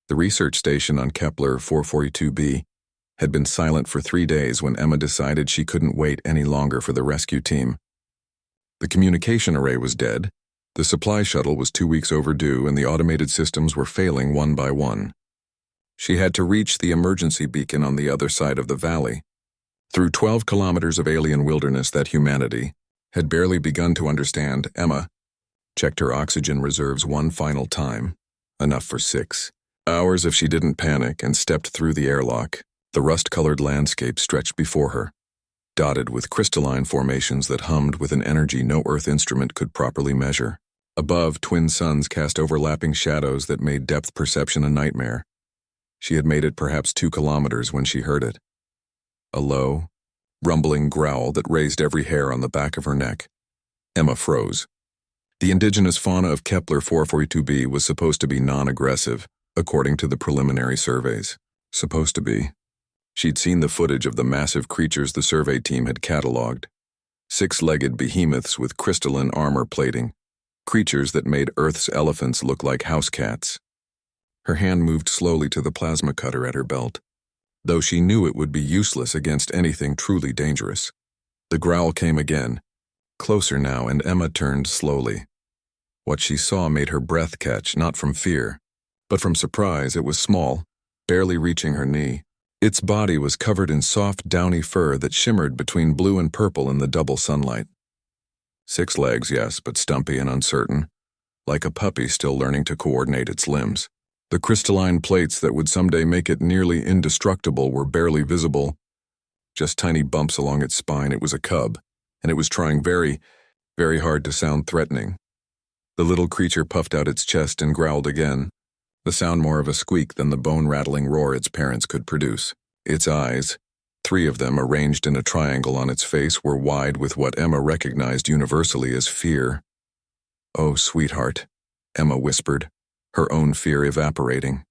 The research station on Kepler 442b had been silent for 3 days when Emma decided she couldn't wait any longer for the rescue team. The communication array was dead, the supply shuttle was 2 weeks overdue, and the automated systems were failing one by one. She had to reach the emergency beacon on the other side of the valley. Through 12 kilometers of alien wilderness that humanity had barely begun to understand, Emma checked her oxygen reserves one final time, enough for 6 hours if she didn't panic, and stepped through the airlock. The rust-colored landscape stretched before her, dotted with crystalline formations that hummed with an energy no Earth instrument could properly measure. Above, twin suns cast overlapping shadows that made depth perception a nightmare. She had made it perhaps 2 kilometers when she heard it. A low, rumbling growl that raised every hair on the back of her neck. Emma froze. The indigenous fauna of Kepler 442b was supposed to be non-aggressive, according to the preliminary surveys. Supposed to be. She'd seen the footage of the massive creatures the survey team had catalogued. 6-legged behemoths with crystalline armor plating. Creatures that made Earth's elephants look like house cats. Her hand moved slowly to the plasma cutter at her belt, though she knew it would be useless against anything truly dangerous. The growl came again, closer now, and Emma turned slowly. What she saw made her breath catch, not from fear, but from surprise. It was small, barely reaching her knee. Its body was covered in soft, downy fur that shimmered between blue and purple in the double sunlight. 6 legs, yes, but stumpy and uncertain, like a puppy still learning to coordinate its limbs. The crystalline plates that would someday make it nearly indestructible were barely visible, just tiny bumps along its spine. It was a cub, and it was trying very, very hard to sound threatening. The little creature puffed out its chest and growled again, the sound more of a squeak than the bone-rattling roar its parents could produce. Its eyes, 3 of them arranged in a triangle on its face, were wide with what Emma recognized universally as fear. "Oh, sweetheart," Emma whispered, her own fear evaporating.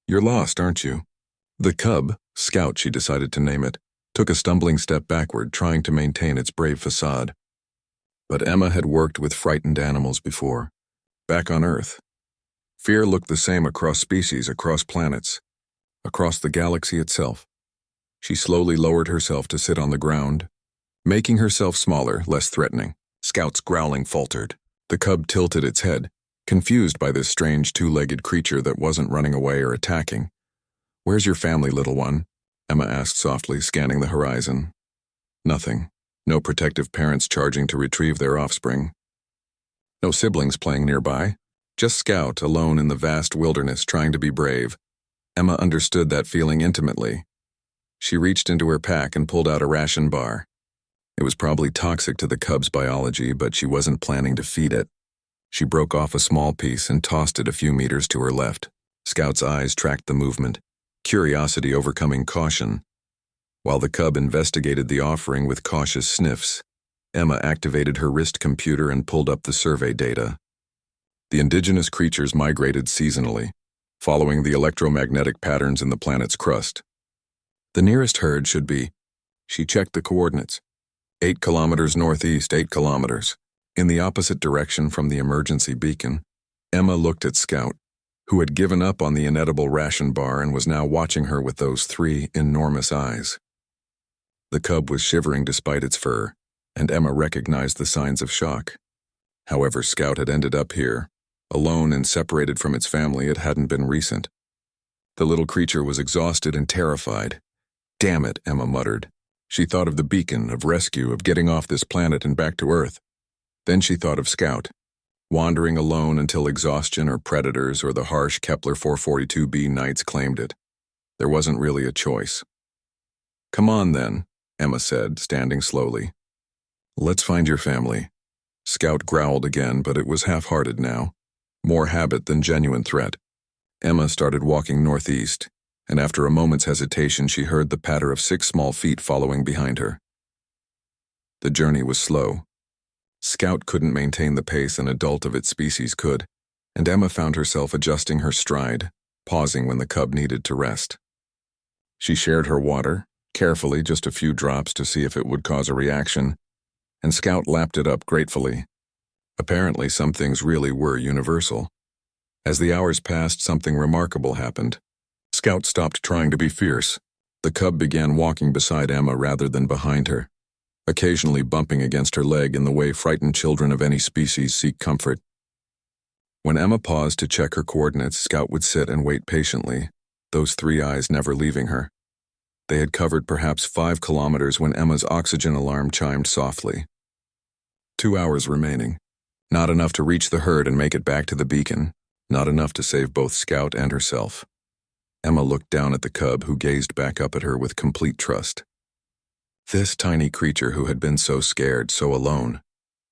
"You're lost, aren't you?" The cub, Scout she decided to name it, took a stumbling step backward, trying to maintain its brave facade. But Emma had worked with frightened animals before, back on Earth. Fear looked the same across species, across planets, across the galaxy itself. She slowly lowered herself to sit on the ground, making herself smaller, less threatening. Scout's growling faltered. The cub tilted its head, confused by this strange 2-legged creature that wasn't running away or attacking. "Where's your family, little one?" Emma asked softly, scanning the horizon. Nothing. No protective parents charging to retrieve their offspring. No siblings playing nearby. Just Scout, alone in the vast wilderness, trying to be brave. Emma understood that feeling intimately. She reached into her pack and pulled out a ration bar. It was probably toxic to the cub's biology, but she wasn't planning to feed it. She broke off a small piece and tossed it a few meters to her left. Scout's eyes tracked the movement, curiosity overcoming caution. While the cub investigated the offering with cautious sniffs, Emma activated her wrist computer and pulled up the survey data. The indigenous creatures migrated seasonally, following the electromagnetic patterns in the planet's crust. The nearest herd should be, she checked the coordinates, 8 kilometers northeast, 8 kilometers. In the opposite direction from the emergency beacon, Emma looked at Scout, who had given up on the inedible ration bar and was now watching her with those 3 enormous eyes. The cub was shivering despite its fur, and Emma recognized the signs of shock. However, Scout had ended up here, alone and separated from its family. It hadn't been recent. The little creature was exhausted and terrified. "Damn it," Emma muttered. She thought of the beacon, of rescue, of getting off this planet and back to Earth. Then she thought of Scout, wandering alone until exhaustion or predators or the harsh Kepler 442b nights claimed it. There wasn't really a choice. "Come on then," Emma said, standing slowly. "Let's find your family." Scout growled again, but it was half-hearted now, more habit than genuine threat. Emma started walking northeast, and after a moment's hesitation she heard the patter of 6 small feet following behind her. The journey was slow. Scout couldn't maintain the pace an adult of its species could, and Emma found herself adjusting her stride, pausing when the cub needed to rest. She shared her water, carefully, just a few drops to see if it would cause a reaction, and Scout lapped it up gratefully. Apparently some things really were universal. As the hours passed, something remarkable happened. Scout stopped trying to be fierce. The cub began walking beside Emma rather than behind her, occasionally bumping against her leg in the way frightened children of any species seek comfort. When Emma paused to check her coordinates, Scout would sit and wait patiently, those three eyes never leaving her. They had covered perhaps 5 kilometers when Emma's oxygen alarm chimed softly. 2 hours remaining. Not enough to reach the herd and make it back to the beacon. Not enough to save both Scout and herself. Emma looked down at the cub, who gazed back up at her with complete trust. This tiny creature who had been so scared, so alone,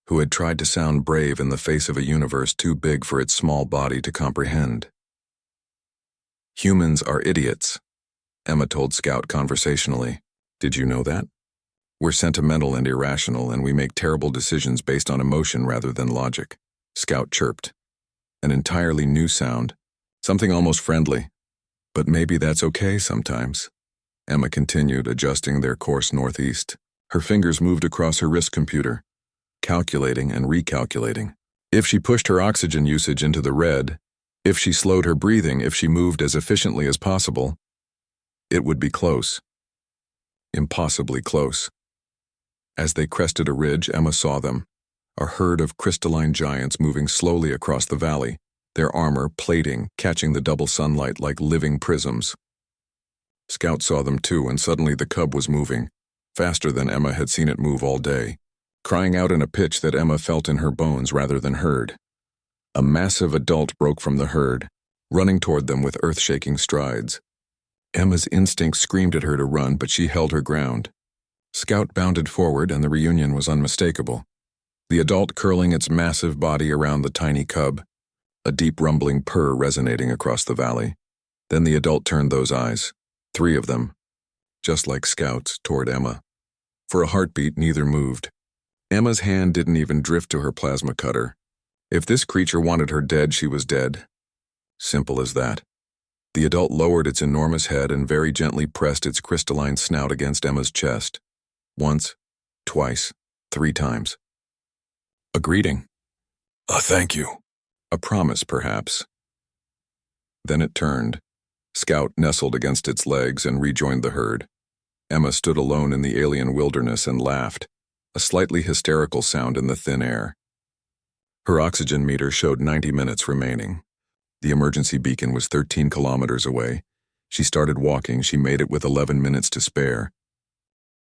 who had tried to sound brave in the face of a universe too big for its small body to comprehend. Humans are idiots, Emma told Scout conversationally. Did you know that? We're sentimental and irrational, and we make terrible decisions based on emotion rather than logic. Scout chirped. An entirely new sound, something almost friendly. But maybe that's okay sometimes. Emma continued, adjusting their course northeast. Her fingers moved across her wrist computer, calculating and recalculating. If she pushed her oxygen usage into the red, if she slowed her breathing, if she moved as efficiently as possible, it would be close. Impossibly close. As they crested a ridge, Emma saw them, a herd of crystalline giants moving slowly across the valley, their armor, plating, catching the double sunlight like living prisms. Scout saw them too, and suddenly the cub was moving, faster than Emma had seen it move all day, crying out in a pitch that Emma felt in her bones rather than heard. A massive adult broke from the herd, running toward them with earth-shaking strides. Emma's instinct screamed at her to run, but she held her ground. Scout bounded forward, and the reunion was unmistakable. The adult curling its massive body around the tiny cub, a deep rumbling purr resonating across the valley. Then the adult turned those eyes, 3 of them, just like Scout's, toward Emma. For a heartbeat, neither moved. Emma's hand didn't even drift to her plasma cutter. If this creature wanted her dead, she was dead. Simple as that. The adult lowered its enormous head and very gently pressed its crystalline snout against Emma's chest. Once, twice, 3 times. A greeting. A thank you. A promise, perhaps. Then it turned. Scout nestled against its legs and rejoined the herd. Emma stood alone in the alien wilderness and laughed, a slightly hysterical sound in the thin air. Her oxygen meter showed 90 minutes remaining. The emergency beacon was 13 kilometers away. She started walking. She made it with 11 minutes to spare.